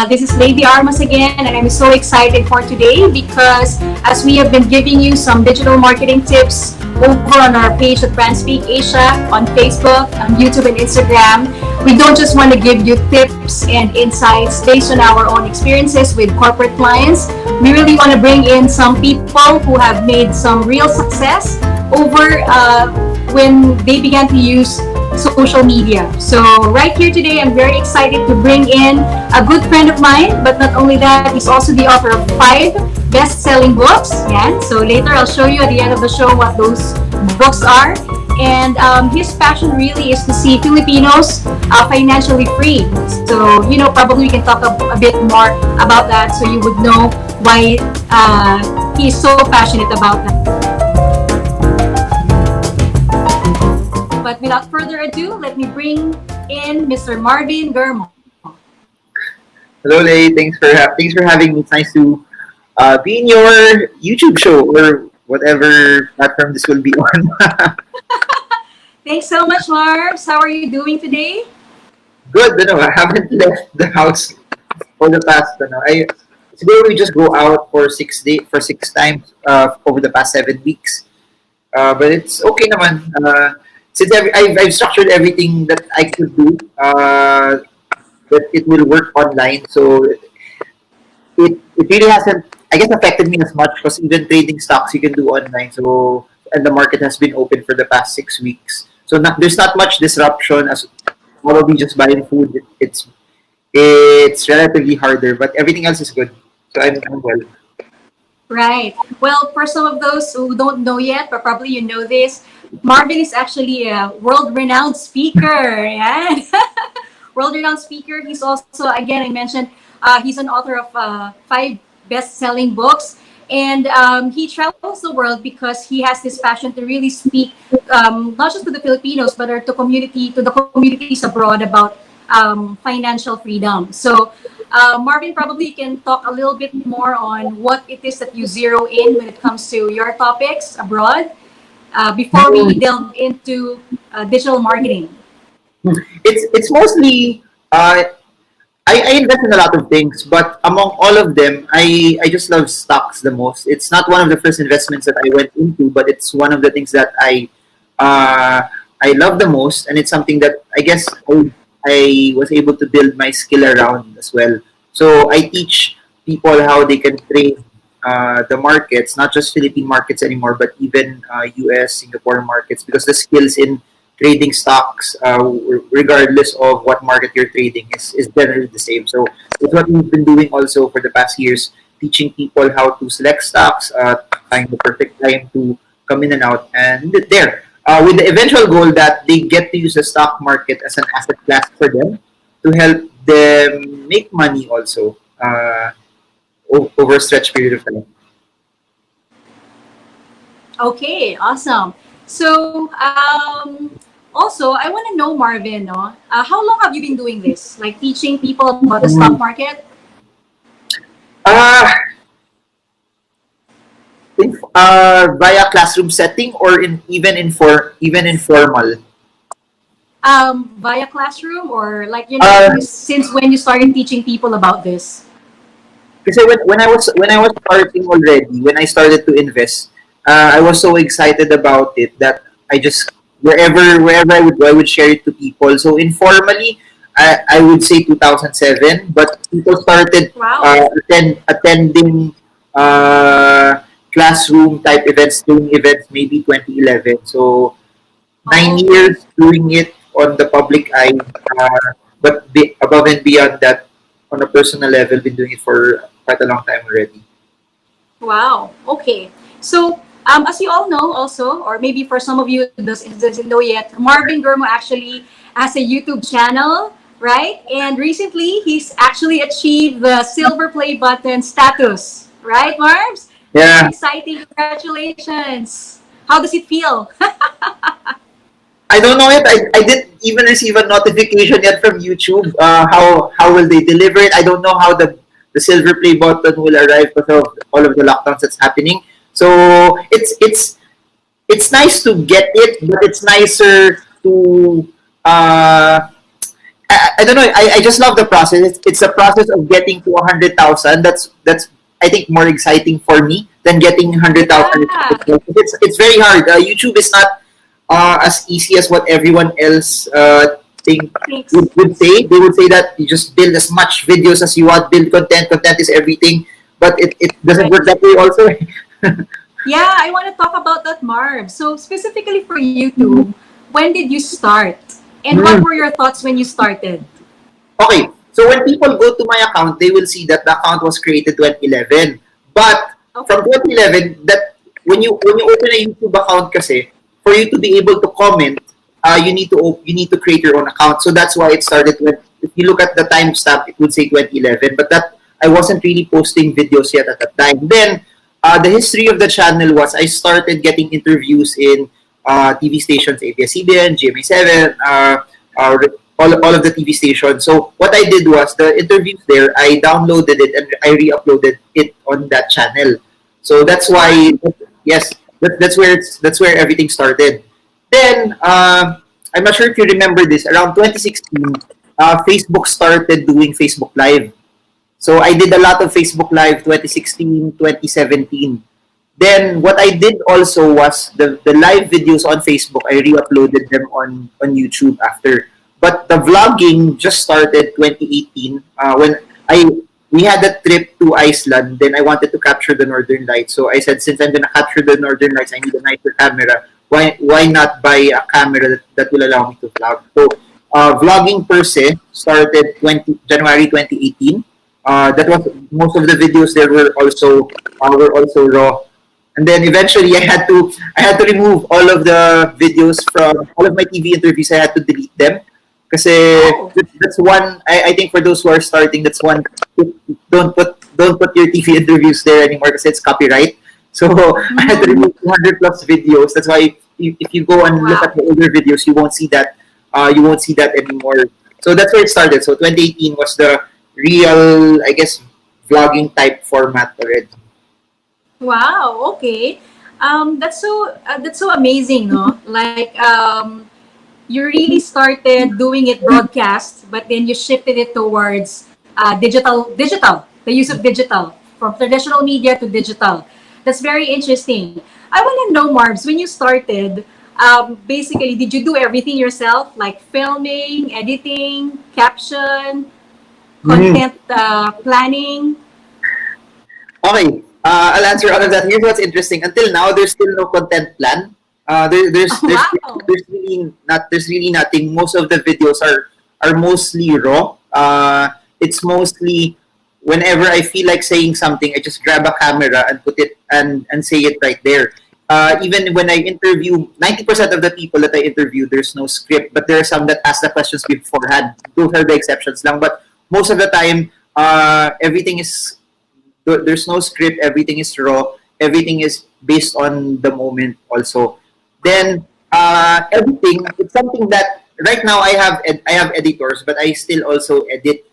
This is Leigh De Armas again, and I'm so excited for today because as we have been giving you some digital marketing tips over on our page at Brand Speak Asia, on Facebook, on YouTube, and Instagram, we don't just want to give you tips and insights based on our own experiences with corporate clients. We really want to bring in some people who have made some real success over when they began to use social media. So right here today, I'm very excited to bring in a good friend of mine, but not only that, he's also the author of 5 best-selling books. Yeah. So later I'll show you at the end of the show what those books are. And his passion really is to see Filipinos financially free. So, probably we can talk a bit more about that so you would know why he's so passionate about that. But without further ado, let me bring in Mr. Marvin Germo. Hello, Leigh. Thanks for having me. It's nice to be in your YouTube show or whatever platform this will be on. Thanks so much, Marbs. How are you doing today? Good. I haven't left the house for the past. Today we just go out for 6 times over the past 7 weeks. But it's okay, naman. Since I've structured everything that I could do, that it will work online. So it really hasn't, I guess, affected me as much because even trading stocks you can do online. So and the market has been open for the past 6 weeks. So there's not much disruption as probably just buying food. It's relatively harder, but everything else is good. So I'm well. Right. Well, for some of those who don't know yet, but probably you know this, Marvin is actually a world-renowned speaker. Yeah. World-renowned speaker. He's also, again, I mentioned, he's an author of 5 best-selling books. And he travels the world because he has this passion to really speak not just to the Filipinos, but to the communities abroad about financial freedom. So Marvin, probably can talk a little bit more on what it is that you zero in when it comes to your topics abroad before we delve into digital marketing. It's mostly I invest in a lot of things, but among all of them, I just love stocks the most. It's not one of the first investments that I went into, but it's one of the things that I love the most, and it's something that I guess I was able to build my skill around as well. So I teach people how they can trade the markets, not just Philippine markets anymore, but even US, Singapore markets, because the skills in trading stocks, regardless of what market you're trading, is generally the same. So it's what we've been doing also for the past years, teaching people how to select stocks, find the perfect time to come in and out, and there. With the eventual goal that they get to use the stock market as an asset class for them to help them make money also over a stretch period of time. Okay, awesome. So also, I want to know, Marvin, no? How long have you been doing this? Like teaching people about the stock market? Uh, Via classroom setting or even informal. Via classroom or like, Uh, since when you started teaching people about this? Kasi when I was starting already, when I started to invest, I was so excited about it that I just wherever I would go, I would share it to people. So informally, I would say 2007, but people started Wow. attending classroom type events, doing events maybe 2011. So nine Oh, okay. years doing it on the public eye, but above and beyond that, on a personal level, been doing it for quite a long time already. Wow. Okay. So, as you all know, also, or maybe for some of you who doesn't know yet, Marvin Germo actually has a YouTube channel, right? And recently, he's actually achieved the silver play button status, right, Marbs? That's so Yeah, exciting. Congratulations. How does it feel? I don't know it. I didn't even receive a notification yet from YouTube. How will they deliver it? I don't know how the silver play button will arrive because of all of the lockdowns that's happening. So it's nice to get it, but it's nicer to uh, I don't know. I just love the process. It's the process of getting to 100,000. That's I think more exciting for me than getting 100,000. Yeah. It's very hard. YouTube is not as easy as what everyone else think Thanks. would say. They would say that you just build as much videos as you want, build content. Content is everything, but it doesn't Right. work that way. Also. Yeah, I want to talk about that, Marv. So specifically for YouTube, when did you start? And what Hmm. were your thoughts when you started? Okay, so when people go to my account, they will see that the account was created 2011. But from Okay. 2011, that when you open a YouTube account, kasi for you to be able to comment, you need to create your own account. So that's why it started when if you look at the timestamp, it would say 2011. But that I wasn't really posting videos yet at that time. Then the history of the channel was I started getting interviews in TV stations, ABS-CBN, GMA7, uh, all of the TV stations. So what I did was the interviews there, I downloaded it and I re-uploaded it on that channel. So that's Wow. why, yes, that's where everything started. Then I'm not sure if you remember this. Around 2016, Facebook started doing Facebook Live. So I did a lot of Facebook Live 2016, 2017. Then what I did also was the live videos on Facebook, I re-uploaded them on YouTube after. But the vlogging just started 2018 when I we had a trip to Iceland. Then I wanted to capture the Northern Lights. So I said, since I'm gonna capture the Northern Lights, I need a nicer camera. Why not buy a camera that will allow me to vlog? So vlogging per se started January 2018. That was most of the videos there were also raw, and then eventually I had to remove all of the videos from all of my TV interviews. I had to delete them because Oh. that's one. I think for those who are starting, that's one. Don't put your TV interviews there anymore because it's copyright. So I had to Mm-hmm. remove 200 plus videos. That's why if you go and look at Wow. the older videos, you won't see that. You won't see that anymore. So that's where it started. So 2018 was the real, I guess, vlogging type format already. Wow. Okay. That's so amazing, no? Like you really started doing it broadcast, but then you shifted it towards digital, the use of digital from traditional media to digital. That's very interesting. I want to know, Marbs, when you started, basically, did you do everything yourself, like filming, editing, caption, Mhm. content planning? Okay, I'll answer all of that. Here's what's interesting. Until now, there's still no content plan. Wow. There's really nothing. Most of the videos are mostly raw. It's mostly whenever I feel like saying something, I just grab a camera and put it and say it right there. Even when I interview, 90% of the people that I interview, there's no script, but there are some that ask the questions beforehand. Those are the exceptions lang. But most of the time, everything is there's no script, everything is raw, everything is based on the moment also. Then editing, it's something that right now I have editors, but I still also edit.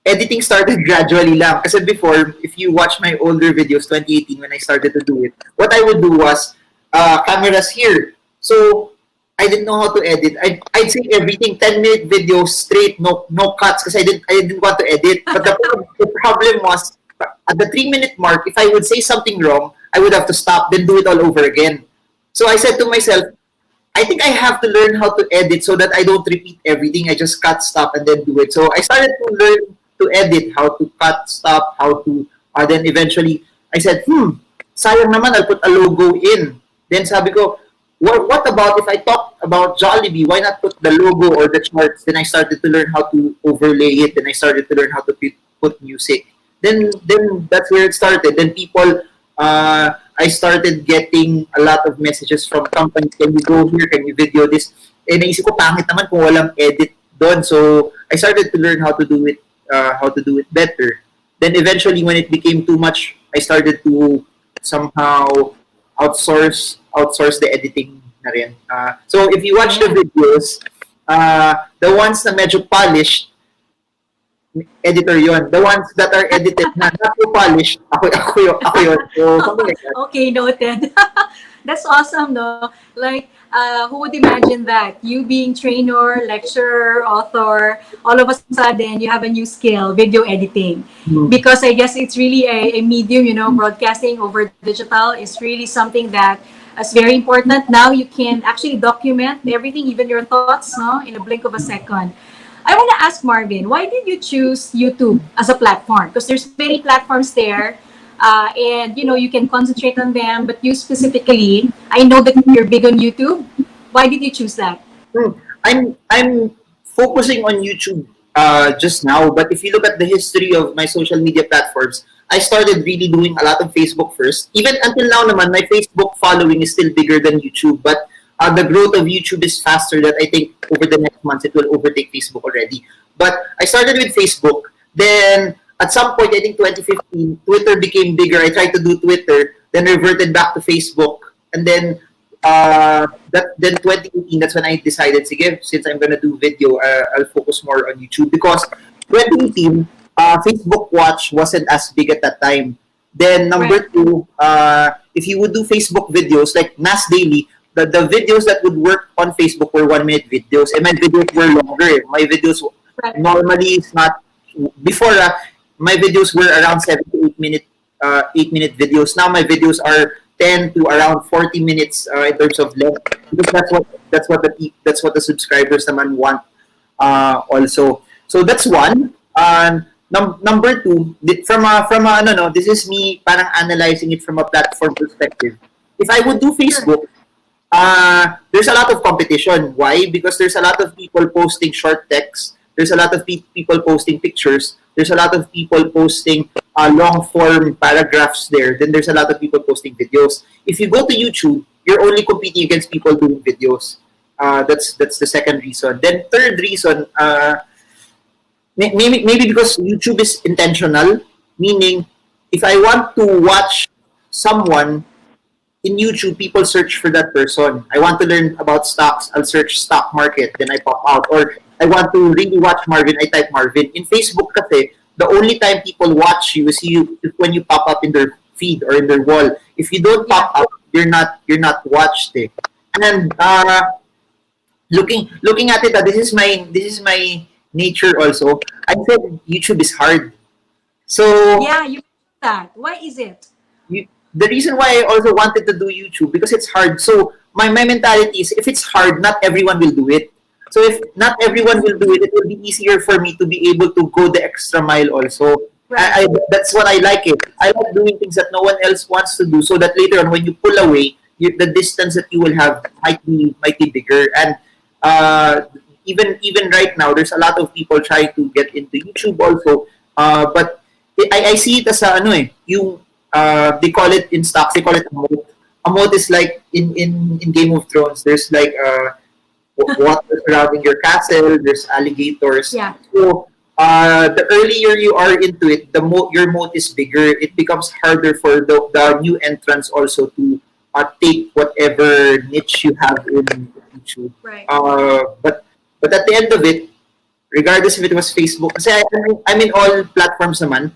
Editing started gradually lang. Kasi before, if you watch my older videos, 2018 when I started to do it, what I would do was, cameras here. So, I didn't know how to edit. I'd say everything, 10-minute video straight, no cuts, because I didn't want to edit. But the problem was, at the 3-minute mark, if I would say something wrong, I would have to stop, then do it all over again. So I said to myself, I think I have to learn how to edit so that I don't repeat everything. I just cut, stop, and then do it. So I started to learn to edit, how to cut, stop, how to, then eventually, I said, sayang naman, I'll put a logo in. Then sabi ko, what about if I talk about Jollibee? Why not put the logo or the charts? Then I started to learn how to overlay it. Then I started to learn how to put music. Then that's where it started. Then people, I started getting a lot of messages from companies. Can you go here? Can you video this? Eh, naisip ko, pangit naman kung walang edit doon. So, I started to learn how to do it better. Then eventually, when it became too much, I started to somehow outsource the editing na rin. So, if you watch the Yeah. videos, the ones na medyo polished, editor yon. The ones that are edited na not so polished, ako yun. So, something like that. Okay, noted. That's awesome, no? Like, who would imagine that? You being trainer, lecturer, author, all of a sudden you have a new skill, video editing. Mm. Because I guess it's really a medium, broadcasting over digital is really something that is very important. Now you can actually document everything, even your thoughts, no, in a blink of a second. I want to ask Marvin, why did you choose YouTube as a platform? Because there's many platforms there, and you can concentrate on them. But you specifically, I know that you're big on YouTube. Why did you choose that? I'm focusing on YouTube just now, but if you look at the history of my social media platforms, I started really doing a lot of Facebook first. Even until now, naman, my Facebook following is still bigger than YouTube, but the growth of YouTube is faster. That I think over the next months it will overtake Facebook already. But I started with Facebook. Then at some point, I think 2015, Twitter became bigger. I tried to do Twitter, then reverted back to Facebook, and then then 2018, that's when I decided, sige, since I'm gonna do video, I'll focus more on YouTube because 2018, Facebook Watch wasn't as big at that time. Then number Right. two, if you would do Facebook videos like Mass Daily, the videos that would work on Facebook were 1 minute videos, and my videos were longer. My videos Right. normally is not before. My videos were around 7 to 8 minute, 8 minute videos. Now my videos are 10 to around 40 minutes in terms of length because that's what the subscribers naman want also. So that's one. Number two, from a no no, this is me parang analyzing it from a platform perspective. If I would do Sure. Facebook, there's a lot of competition. Why? Because there's a lot of people posting short text. There's a lot of people posting pictures. There's a lot of people posting long form paragraphs there. Then there's a lot of people posting videos. If you go to YouTube, you're only competing against people doing videos. That's the second reason. Then third reason, maybe because YouTube is intentional, meaning if I want to watch someone in YouTube, people search for that person. I want to learn about stocks, I'll search stock market, then I pop out. Or I want to really watch Marvin, I type Marvin. In Facebook kasi, the only time people watch you is when you pop up in their feed or in their wall. If you don't Yeah. pop up, you're not watched. Eh. And looking at it, this is my nature also. I said YouTube is hard. So Yeah, you mentioned that. Why is it? the reason why I also wanted to do YouTube because it's hard. So my mentality is if it's hard, not everyone will do it. So if not everyone will do it, it will be easier for me to be able to go the extra mile also. Right. That's what I like it. I like doing things that no one else wants to do so that later on when you pull away, the distance that you will have might be bigger. And uh, even right now, there's a lot of people trying to get into YouTube also. But I see it as a ano eh, yung they call it in stocks, they call it a moat. A moat is like in Game of Thrones, there's like water surrounding your castle, there's alligators. Yeah. So the earlier you are into it, your moat is bigger. It becomes harder for the new entrants also to take whatever niche you have in YouTube. Right. But at the end of it, regardless if it was Facebook, kasi I'm in all platforms naman,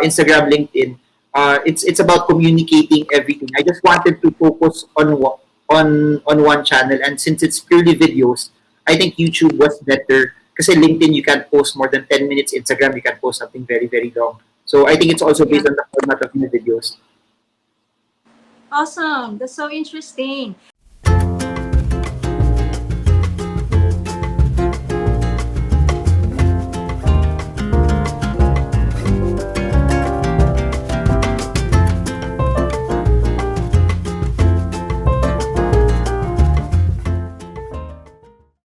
Instagram, LinkedIn. It's about communicating everything. I just wanted to focus on one channel, and since it's purely videos, I think YouTube was better. Kasi LinkedIn you can post more than 10 minutes. Instagram you can post something very very long. So I think it's also Yeah. based on the format of the videos. Awesome. That's so interesting.